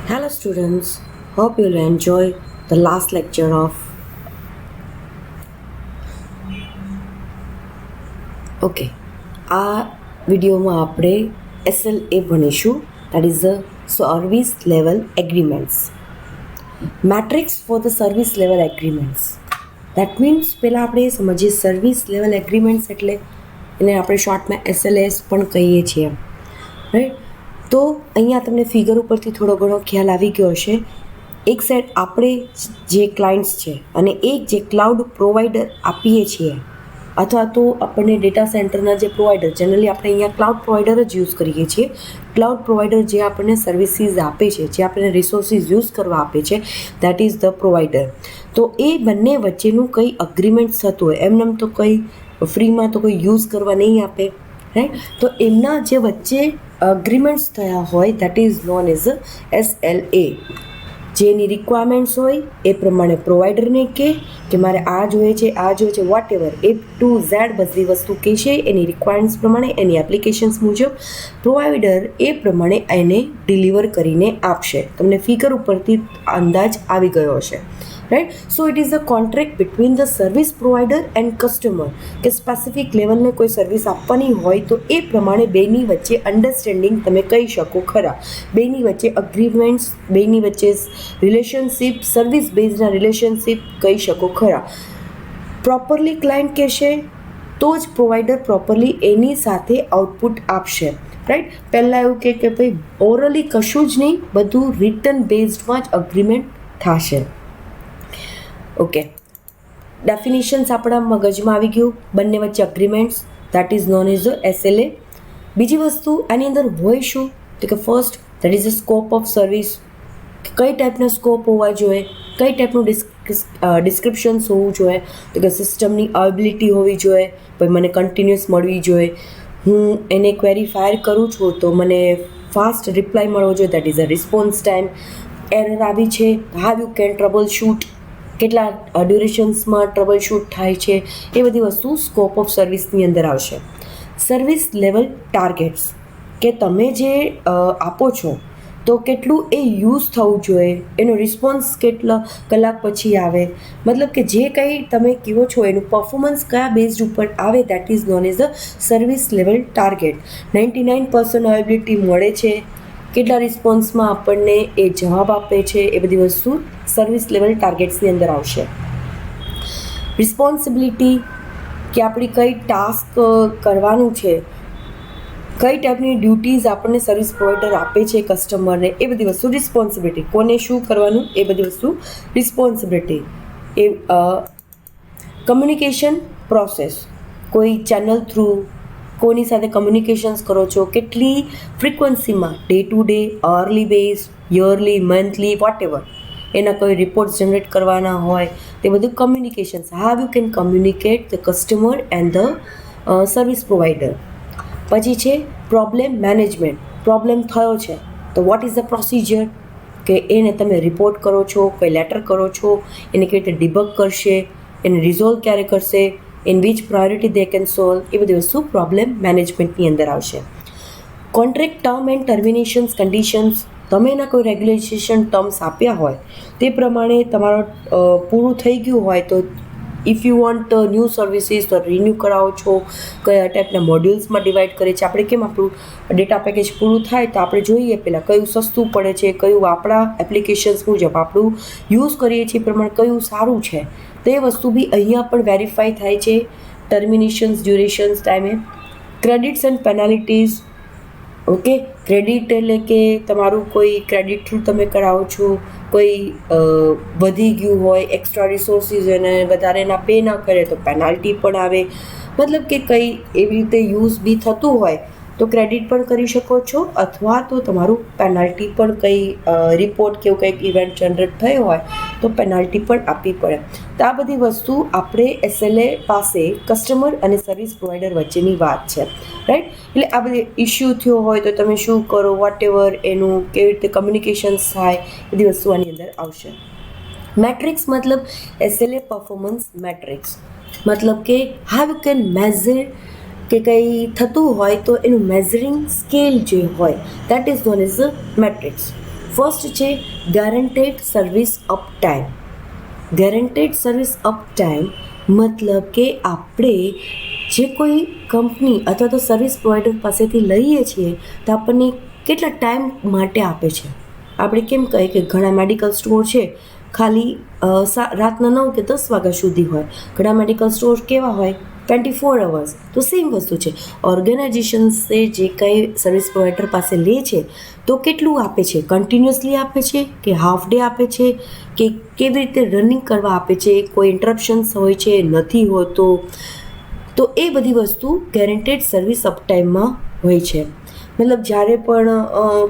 Hello students, hope you'll enjoy the last lecture of okay. આ વિડીયોમાં આપણે SLA ભણીશું, that is the service level agreements. Matrix for the service level agreements. That means પહેલાં આપણે સમજીએ service level એગ્રીમેન્ટ્સ એટલે એને આપણે શોર્ટમાં SLAs પણ કહીએ છીએ, રાઈટ? તો અહીંયા તમને ફિગર ઉપરથી થોડો ઘણો ખ્યાલ આવી ગયો હશે. એક સાઈડ આપણે જે ક્લાયન્ટ્સ છે અને એક જે ક્લાઉડ પ્રોવાઈડર આપીએ છીએ અથવા તો આપણને ડેટા સેન્ટરના જે પ્રોવાઈડર, જનરલી આપણે અહીંયા ક્લાઉડ પ્રોવાઈડર જ યુઝ કરીએ છીએ. ક્લાઉડ પ્રોવાઈડર જે આપણને સર્વિસીસ આપે છે, જે આપણને રિસોર્સિસ યુઝ કરવા આપે છે, દેટ ઇઝ ધ પ્રોવાઈડર. તો એ બંને વચ્ચેનું કંઈ અગ્રીમેન્ટ થતું હોય, એમને તો કંઈ ફ્રીમાં તો કોઈ યુઝ કરવા નહીં આપે, રાઈટ? તો એમના જે વચ્ચે અગ્રીમેન્ટ્સ થયા હોય that is known as SLA. જેની રિક્વાયરમેન્ટ્સ હોય એ પ્રમાણે પ્રોવાઈડરને કે મારે આ જોઈએ છે, આ જોઈએ છે, whatever A to Z બધી વસ્તુ કહેશે, એની રિક્વાયરમેન્ટ્સ પ્રમાણે, એની એપ્લિકેશન્સ મુજબ પ્રોવાઈડર એ પ્રમાણે એને ડિલિવર કરીને આપશે. તમને ફિગર ઉપરથી અંદાજ આવી ગયો હશે, right? So it is a contract between the service provider and customer, કે સ્પેસિફિક લેવલને કોઈ સર્વિસ આપવાની હોય તો એ પ્રમાણે બેની વચ્ચે અન્ડરસ્ટેન્ડિંગ તમે કહી શકો ખરા. બેની વચ્ચે અગ્રીમેન્ટ્સ, બેની વચ્ચે રિલેશનશિપ, સર્વિસ બેઝના રિલેશનશિપ કહી શકો ખરા. પ્રોપરલી ક્લાયન્ટ કહેશે તો જ પ્રોવાઈડર પ્રોપરલી એની સાથે આઉટપુટ આપશે, રાઈટ? પહેલાં એવું કે ભાઈ ઓરલી કશું જ નહીં, બધું રિટન બેઝડમાં જ અગ્રીમેન્ટ થશે. ઓકે, ડેફિનેશન્સ આપણા મગજમાં આવી ગયું, બંને વચ્ચે agreements, that is known as SLA. બીજી વસ્તુ આની અંદર હોય શું તો કે first that is a scope of service. કઈ ટાઈપના સ્કોપ હોવા જોઈએ, કઈ ટાઈપનું ડિસ્ક્રિપ્શન્સ હોવું જોઈએ, તો કે સિસ્ટમની અવેબિલિટી હોવી જોઈએ, ભાઈ મને કન્ટિન્યુઅસ મળવી જોઈએ, હું એને ક્વેરી ફાયર કરું છું તો મને ફાસ્ટ રિપ્લાય મળવો જોઈએ, that is a response time. Error આવી છે, હાવ યુ કેન ટ્રબલ શૂટ, કેટલા ડ્યુરેશન્સમાં ટ્રબલ શૂટ થાય છે, એ બધી વસ્તુ સ્કોપ ઓફ સર્વિસની અંદર આવશે. સર્વિસ લેવલ ટાર્ગેટ્સ, કે તમે જે આપો છો તો કેટલું એ યુઝ થવું જોઈએ, એનો રિસ્પોન્સ કેટલા કલાક પછી આવે, મતલબ કે જે કંઈ તમે કહો છો એનું પરફોર્મન્સ કયા બેઝડ ઉપર આવે, that is known as a service level target. 99% availability મળે છે, કેટલા રિસ્પોન્સમાં આપણને એ જવાબ આપે છે, એ બધી વસ્તુ સર્વિસ લેવલ ટાર્ગેટ્સની અંદર આવશે. રિસ્પોન્સિબિલિટી, કે આપણી કઈ ટાસ્ક કરવાનું છે, કઈ ટાઈપની ડ્યુટીઝ આપણને સર્વિસ પ્રોવાઈડર આપે છે કસ્ટમરને, એ બધી વસ્તુ રિસ્પોન્સિબિલિટી. કોને શું કરવાનું એ બધી વસ્તુ રિસ્પોન્સિબિલિટી. એ કમ્યુનિકેશન પ્રોસેસ, કોઈ ચેનલ થ્રુ કોની સાથે કમ્યુનિકેશન્સ કરો છો, કેટલી ફ્રિકવન્સીમાં, day to day, early base, yearly, monthly, whatever, એના કોઈ રિપોર્ટ્સ જનરેટ કરવાના હોય, તે બધું communications. How you can communicate the customer and the service provider. પછી છે પ્રોબ્લેમ મેનેજમેન્ટ. પ્રોબ્લેમ થયો છે તો વોટ ઇઝ ધ પ્રોસિજર, કે એને તમે રિપોર્ટ કરો છો, કોઈ લેટર કરો છો, એને કેવી રીતે ડિબગ કરશે, એને રિઝોલ્વ ક્યારે કરશે, in which priority they can solve, એ બધી વસ્તુ પ્રોબ્લેમ મેનેજમેન્ટની અંદર આવશે. Contract term and terminations conditions, તમે એના કોઈ રેગ્યુલેશન ટર્મ્સ આપ્યા હોય તે પ્રમાણે તમારો પૂરું થઈ ગયું હોય તો if you want new services તો રિન્યૂ કરાવો છો, કયા ટાઈપના મોડ્યુલ્સમાં ડિવાઈડ કરે છે. આપણે કેમ આપણું ડેટા પેકેજ પૂરું થાય તો આપણે જોઈએ પહેલાં કયું સસ્તું પડે છે, કયું આપણા એપ્લિકેશન્સ મુજબ આપણું યુઝ કરીએ છીએ પ્રમાણે કયું સારું છે, તે વસ્તુ બી અહીંયા પણ વેરીફાઈ થાય છે. ટર્મિનેશન્સ, ડ્યુરેશન્સ ટાઈમે. Credits and penalties. Okay, credit એટલે કે તમારું કોઈ ક્રેડિટ થ્રુ તમે કરાવો છો, કોઈ વધી ગયું હોય, એક્સ્ટ્રા રિસોર્સિસ એને વધારે ના પે ના કરે તો પેનાલ્ટી પણ આવે. મતલબ કે કંઈ એવી રીતે યુઝ બી થતું હોય તો ક્રેડિટ પણ કરી શકો છો, અથવા તો તમારું પેનાલ્ટી પણ કંઈ રિપોર્ટ કે એવું કંઈક ઇવેન્ટ જનરેટ થયો હોય તો પેનાલ્ટી પણ આપવી પડે. તો આ બધી વસ્તુ આપણે SLA પાસે કસ્ટમર અને સર્વિસ પ્રોવાઈડર વચ્ચેની વાત છે, રાઈટ? એટલે આ બધી ઇસ્યુ થયો હોય તો તમે શું કરો, વોટ એવર, એનું કેવી રીતે કમ્યુનિકેશન્સ થાય, બધી વસ્તુ આની અંદર આવશે. મેટ્રિક્સ મતલબ SLA પરફોર્મન્સ મેટ્રિક્સ, મતલબ કે હાવ યુ કેન મેઝર, કે કંઈ થતું હોય તો એનું મેઝરિંગ સ્કેલ જે હોય that is known as a metrics. First છે guaranteed service uptime. Guaranteed service uptime મતલબ કે આપણે જે કોઈ કંપની અથવા તો સર્વિસ પ્રોવાઈડર પાસેથી લઈએ છીએ તો આપણને કેટલા ટાઈમ માટે આપે છે. આપણે કેમ કહીએ કે ઘણા મેડિકલ સ્ટોર છે ખાલી રાતના 9 કે 10 વાગ્યા સુધી હોય, ઘણા મેડિકલ સ્ટોર કેવા હોય 24 અવર્સ. તો સેમ વસ્તુ છે, ઓર્ગેનાઇઝેશન્સે જે કંઈ સર્વિસ પ્રોવાઈડર પાસે લે છે તો કેટલું આપે છે, કન્ટિન્યુઅસલી આપે છે કે હાફ ડે આપે છે કે કેવી રીતે રનિંગ કરવા આપે છે, કોઈ ઇન્ટરપ્શન્સ હોય છે નથી હોતો. તો એ બધી વસ્તુ ગેરંટેડ સર્વિસ અપ ટાઈમમાં હોય છે. મતલબ જ્યારે પણ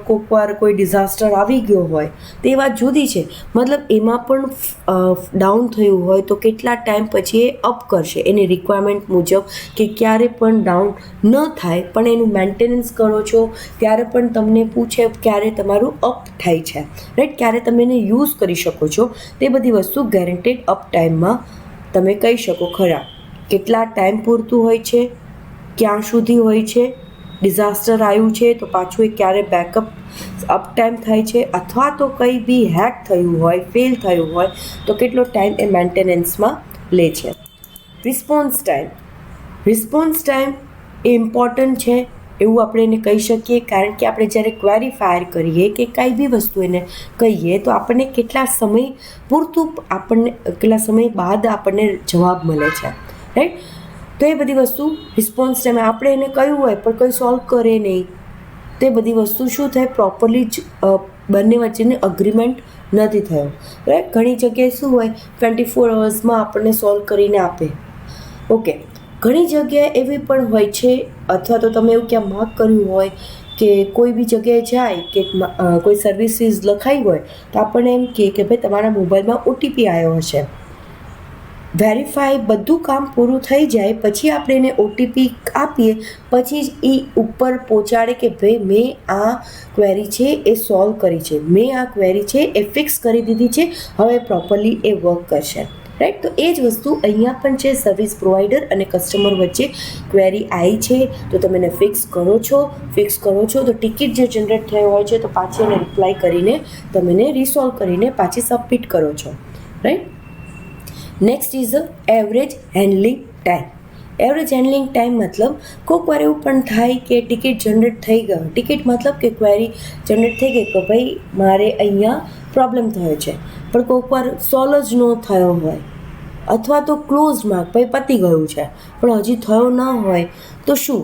કોઈકવાર કોઈ ડિઝાસ્ટર આવી ગયો હોય તે વાત જુદી છે, મતલબ એમાં પણ ડાઉન થયું હોય તો કેટલા ટાઈમ પછી એ અપ કરશે એની રિક્વાયરમેન્ટ મુજબ, કે ક્યારે પણ ડાઉન ન થાય પણ એનું મેન્ટેનન્સ કરો છો ત્યારે પણ તમને પૂછે ક્યારે તમારું અપ થાય છે, રાઈટ, ક્યારે તમે એને યુઝ કરી શકો છો. તે બધી વસ્તુ ગેરંટેડ અપ ટાઈમમાં તમે કહી શકો ખરા. કેટલા ટાઈમ પૂરતું હોય છે, ક્યાં સુધી હોય છે, ડિઝાસ્ટર આવ્યું છે તો પાછું એ ક્યારે બેકઅપ અપ ટાઈમ થાય છે, અથવા તો કંઈ બી હેક થયું હોય, ફેલ થયું હોય તો કેટલો ટાઈમ એ મેન્ટેનન્સમાં લે છે. Response time. રિસ્પોન્સ ટાઈમ એ ઇમ્પોર્ટન્ટ છે એવું આપણે એને કહી શકીએ, કારણ કે આપણે જ્યારે ક્વેરી ફાયર કરીએ કે કાંઈ બી વસ્તુ એને કહીએ તો આપણને કેટલા સમય પૂરતું કેટલા સમય બાદ આપણને જવાબ મળે છે, રાઈટ. તો એ બધી વસ્તુ રિસ્પોન્સ ટાઈમે આપણે એને કહ્યું હોય પણ કંઈ સોલ્વ કરે નહીં, તે બધી વસ્તુ શું થાય, પ્રોપરલી જ બંને વચ્ચેની અગ્રીમેન્ટ નથી થયો, રાઈટ. ઘણી જગ્યાએ શું હોય 24 અવર્સમાં આપણને સોલ્વ કરીને આપે, ઓકે. ઘણી જગ્યાએ એવી પણ હોય છે, અથવા તો તમે એવું ક્યાં માર્ક કર્યું હોય કે કોઈ બી જગ્યાએ જાય કે કોઈ સર્વિસીસ લખાઈ હોય તો આપણને એમ કહે કે ભાઈ તમારા મોબાઈલમાં OTP આવ્યો હશે. વેરીફાઈ બધું કામ પૂરું થઈ જાય પછી આપણે એને OTP આપીએ પછી જ એ ઉપર પહોંચાડે કે ભાઈ મેં આ ક્વેરી છે એ સોલ્વ કરી છે, મેં આ ક્વેરી છે એ ફિક્સ કરી દીધી છે, હવે પ્રોપરલી એ વર્ક કરશે, રાઈટ. તો એ જ વસ્તુ અહીંયા પણ છે. સર્વિસ પ્રોવાઈડર અને કસ્ટમર વચ્ચે ક્વેરી આવી છે તો તમે એને ફિક્સ કરો છો તો ટિકિટ જે જનરેટ થયો હોય છે તો પાછી એને રિપ્લાય કરીને તમે એને રિસોલ્વ કરીને પાછી સબમિટ કરો છો, right. Next is average handling time. Average handling time મતલબ કોઈક વાર એવું પણ થાય કે ટિકિટ જનરેટ થઈ ગયો, ટિકિટ મતલબ કે ક્વેરી જનરેટ થઈ ગઈ કે ભાઈ મારે અહીંયા પ્રોબ્લેમ થયો છે પણ કોઈક વાર સોલ્વ જ ન થયો હોય, અથવા તો ક્લોઝમાં ભાઈ પતી ગયું છે પણ હજી થયો ન હોય તો શું,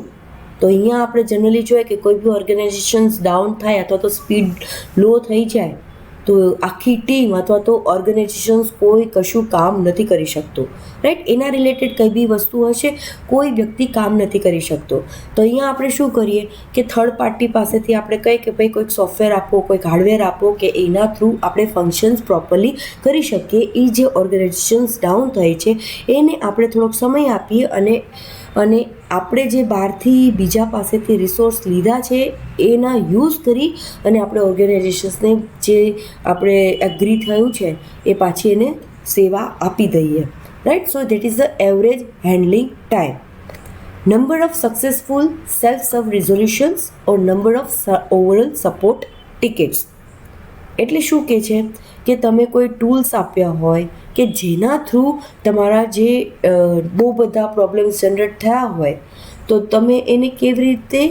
તો અહીંયા આપણે જનરલી જોઈએ કે કોઈ બી ઓર્ગેનાઇઝેશન્સ ડાઉન થાય અથવા તો સ્પીડ લો થઈ જાય તો આખી ટીમ અથવા તો ઓર્ગેનાઇઝેશન્સ કોઈ કશું કામ નથી કરી શકતું, રાઈટ. એના રિલેટેડ કંઈ બી વસ્તુ હશે કોઈ વ્યક્તિ કામ નથી કરી શકતો. તો અહીંયા આપણે શું કરીએ કે થર્ડ પાર્ટી પાસેથી આપણે કહીએ કે ભાઈ કોઈક સોફ્ટવેર આપો, કોઈક હાર્ડવેર આપો કે એના થ્રુ આપણે ફંક્શન્સ પ્રોપરલી કરી શકીએ. એ જે ઓર્ગેનાઇઝેશન્સ ડાઉન થાય છે એને આપણે થોડોક સમય આપીએ અને આપણે જે બહારથી બીજા પાસેથી રિસોર્સ લીધા છે એના યુઝ કરી અને આપણે ઓર્ગેનાઇઝેશન્સને જે આપણે એગ્રી થયું છે એ પાછી એને સેવા આપી દઈએ, right. So that is the average handling time. Number of successful self serve resolutions or number of overall support tickets. એટલે શું કહે છે કે તમે કોઈ ટૂલ્સ આપ્યા હોય કે જેના થ્રુ તમારા જે બહુ બધા પ્રોબ્લેમ્સ જનરેટ થયા હોય તો તમે એને કેવી રીતે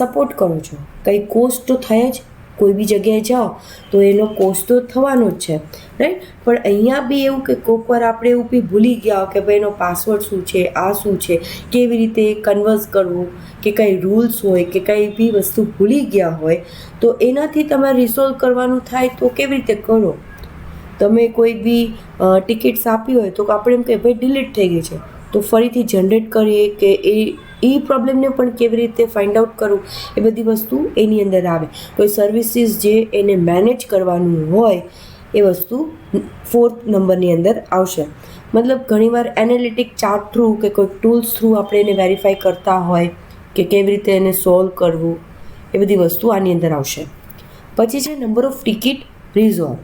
સપોર્ટ કરો છો. કંઈ કોસ્ટ તો થાય જ, કોઈ બી જગ્યાએ જાઓ તો એનો કોસ્ટ તો થવાનો જ છે, રાઈટ. પણ અહીંયા બી એવું કે કોઈક વાર આપણે એવું બી ભૂલી ગયા કે ભાઈ એનો પાસવર્ડ શું છે, આ શું છે, કેવી રીતે કન્વર્સ કરવું, કે કંઈ રૂલ્સ હોય કે કંઈ બી વસ્તુ ભૂલી ગયા હોય તો એનાથી તમારે રિસોલ્વ કરવાનું થાય તો કેવી રીતે કરો. તમે કોઈ બી ટિકિટ્સ આપી હોય તો આપણે એમ કહીએ ભાઈ ડિલીટ થઈ ગઈ છે તો ફરીથી જનરેટ કરીએ કે એ પ્રોબ્લેમને પણ કેવી રીતે ફાઇન્ડ આઉટ કરવું, એ બધી વસ્તુ એની અંદર આવે. કોઈ સર્વિસીસ જે એને મેનેજ કરવાનું હોય એ વસ્તુ 4th નંબરની અંદર આવશે. મતલબ ઘણીવાર એનાલિટિક ચાર્ટ થ્રુ કે કોઈ ટૂલ્સ થ્રુ આપણે એને વેરીફાઈ કરતા હોય કે કેવી રીતે એને સોલ્વ કરવું, એ બધી વસ્તુ આની અંદર આવશે. પછી છે નંબર ઓફ ટિકિટ રિઝોલ્વ,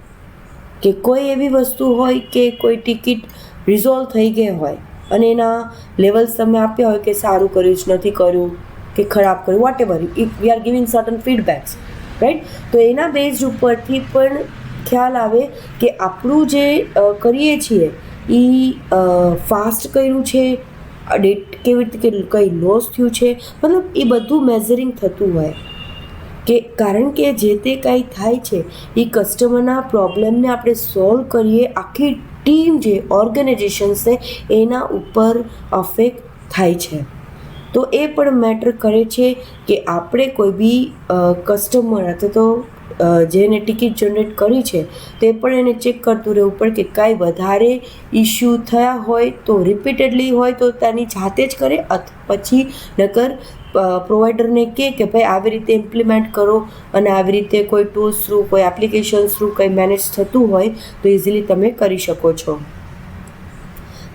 કે કોઈ એવી વસ્તુ હોય કે કોઈ ટિકિટ રિઝોલ્વ થઈ ગઈ હોય અને એના લેવલ્સ તમે આપ્યા હોય કે સારું કર્યું જ નથી કર્યું કે ખરાબ કર્યું, whatever, if we are giving certain feedbacks right. તો એના બેઝ ઉપરથી પણ ખ્યાલ આવે કે આપણું જે કરીએ છીએ એ ફાસ્ટ કર્યું છે, ડેટ કેવી રીતે કંઈ લોસ થયું છે, મતલબ એ બધું મેઝરિંગ થતું હોય કે કારણ કે જે તે કાંઈ થાય છે એ કસ્ટમરના પ્રોબ્લેમને આપણે સોલ્વ કરીએ, આખી ટીમ જે ઓર્ગેનાઇઝેશન્સ છે એના ઉપર અફેક્ટ થાય છે. તો એ પણ મેટર કરે છે કે આપણે કોઈ બી કસ્ટમર અથવા તો જેને ટિકિટ જનરેટ કરી છે તે પણ એને ચેક કરતું રહેવું પડે કે કાંઈ વધારે ઇસ્યુ થયા હોય તો રિપીટેડલી હોય તો તેની જાતે જ કરે, પછી નકર પ્રોવાઈડરને કે ભાઈ આવી રીતે ઇમ્પ્લિમેન્ટ કરો અને આવી રીતે કોઈ ટૂલ્સ થ્રુ, કોઈ એપ્લિકેશન થ્રુ કંઈ મેનેજ થતું હોય તો ઇઝીલી તમે કરી શકો છો.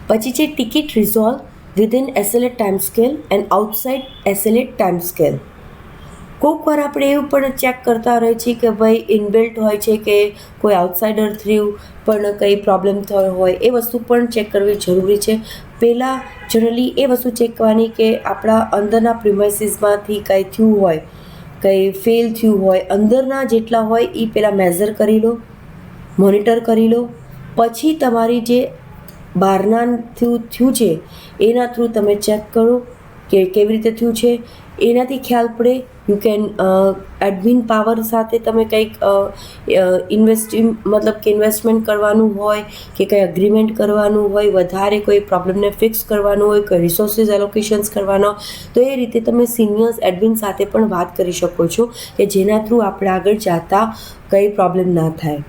પછી છે ticket resolve within SLA time scale and outside SLA time scale. કોઈક વાર આપણે એવું પણ ચેક કરતા રહીએ છીએ કે ભાઈ ઇનબિલ્ટ હોય છે કે કોઈ આઉટસાઇડર થ્રુ પણ કંઈ પ્રોબ્લેમ થયો હોય, એ વસ્તુ પણ ચેક કરવી જરૂરી છે. પહેલાં જનરલી એ વસ્તુ ચેક કરવાની કે આપણા અંદરના પ્રિમાઇસીસમાંથી કંઈ થયું હોય, કંઈ ફેલ થયું હોય, અંદરના જેટલા હોય એ પહેલાં મેઝર કરી લો, મોનિટર કરી લો. પછી તમારી જે બહારના થયું છે એના થ્રુ તમે ચેક કરો કે કેવી રીતે થયું છે, એનાથી ખ્યાલ પડે. યુ કેન એડમિન પાવર સાથે તમે કંઈક મતલબ કે ઇન્વેસ્ટમેન્ટ કરવાનું હોય કે કંઈ અગ્રીમેન્ટ કરવાનું હોય, વધારે કોઈ પ્રોબ્લેમને ફિક્સ કરવાનું હોય, કોઈ રિસોર્સિસ એલોકેશન્સ કરવાના, તો એ રીતે તમે સિનિયર્સ એડમિન સાથે પણ વાત કરી શકો છો કે જેના થ્રુ આપણે આગળ જતા કંઈ પ્રોબ્લેમ ના થાય,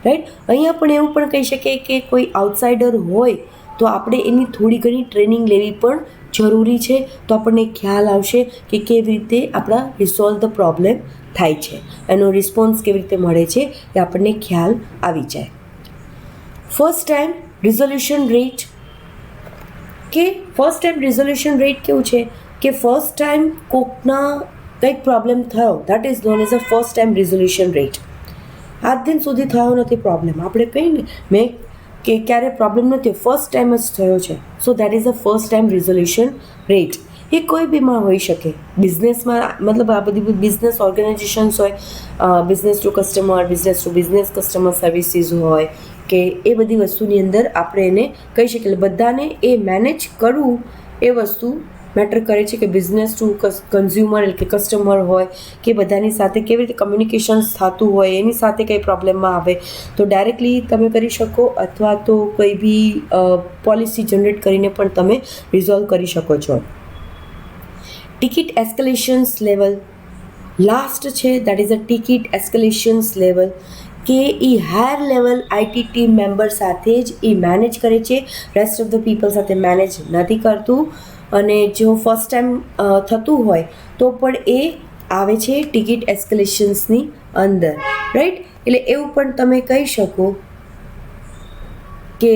રાઈટ. અહીંયા પણ એવું પણ કહી શકીએ કે કોઈ આઉટસાઇડર હોય તો આપણે એની થોડી ઘણી ટ્રેનિંગ લેવી પણ જરૂરી છે, તો આપણને ખ્યાલ આવશે કે કેવી રીતે આપણા રિસોલ્વ ધ પ્રોબ્લેમ થાય છે, એનો રિસ્પોન્સ કેવી રીતે મળે છે એ આપણને ખ્યાલ આવી જાય. ફર્સ્ટ ટાઈમ રિઝોલ્યુશન રેટ કેવું છે કે ફર્સ્ટ ટાઈમ કોકના કંઈક પ્રોબ્લેમ થયો, that is known as a first time resolution rate. આજ દિન સુધી થયો નથી પ્રોબ્લેમ, આપણે કહીને મેં કે ક્યારે પ્રોબ્લેમ નથી, ફર્સ્ટ ટાઈમ જ થયો છે, so that is a first time resolution rate. એ કોઈ બીમાં હોઈ શકે, બિઝનેસમાં મતલબ આ બધી બિઝનેસ ઓર્ગેનાઇઝેશન્સ હોય, business to business customer services હોય કે એ બધી વસ્તુની અંદર આપણે એને કહી શકીએ. બધાને એ મેનેજ કરવું એ વસ્તુ મેટર કરે છે કે બિઝનેસ ટુ કન્ઝ્યુમર એટલે કે કસ્ટમર હોય કે બધાની સાથે કેવી રીતે કમ્યુનિકેશન્સ થતું હોય, એની સાથે કંઈ પ્રોબ્લેમમાં આવે તો ડાયરેક્ટલી તમે કરી શકો, અથવા તો કોઈ બી પોલિસી જનરેટ કરીને પણ તમે રિઝોલ્વ કરી શકો છો. ટિકિટ એસ્કેલેશન્સ લેવલ લાસ્ટ છે, that is a ticket escalations level કે એ higher level IT team member સાથે જ એ મેનેજ કરે છે, રેસ્ટ ઓફ ધ પીપલ સાથે મેનેજ નથી કરતું. અને જો ફર્સ્ટ ટાઈમ થતું હોય તો પણ એ આવે છે ટિકિટ એસ્કેલેશન્સની અંદર, રાઈટ. એટલે એવું પણ તમે કહી શકો કે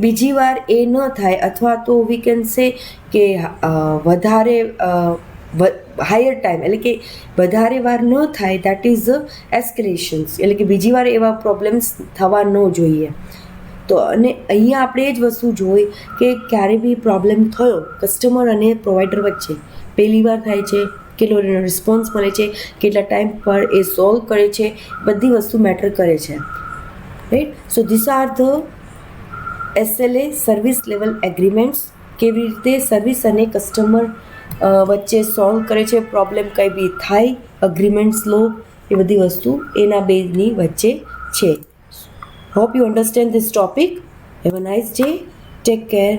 બીજી વાર એ ન થાય, અથવા તો વી કેન સે કે વધારે હાયર ટાઈમ એટલે કે વધારે વાર ન થાય, દેટ ઇઝ એસ્કેલેશન્સ, એટલે કે બીજી વાર એવા પ્રોબ્લેમ્સ થવા ન જોઈએ. તો અને અહીંયા આપણે એ જ વસ્તુ જોઈ કે ક્યારે બી પ્રોબ્લેમ થયો કસ્ટમર અને પ્રોવાઈડર વચ્ચે, પહેલી વાર થાય છે, કેટલો એનો રિસ્પોન્સ મળે છે, કેટલા ટાઈમ પર એ સોલ્વ કરે છે, બધી વસ્તુ મેટર કરે છે, right. So this are the SLA service level agreements, કેવી રીતે સર્વિસ અને કસ્ટમર વચ્ચે સોલ્વ કરે છે પ્રોબ્લેમ, કંઈ બી થાય અગ્રીમેન્ટ્સ લો, એ બધી વસ્તુ એના બેની વચ્ચે છે. Hope you understand this topic. Have a nice day. Take care.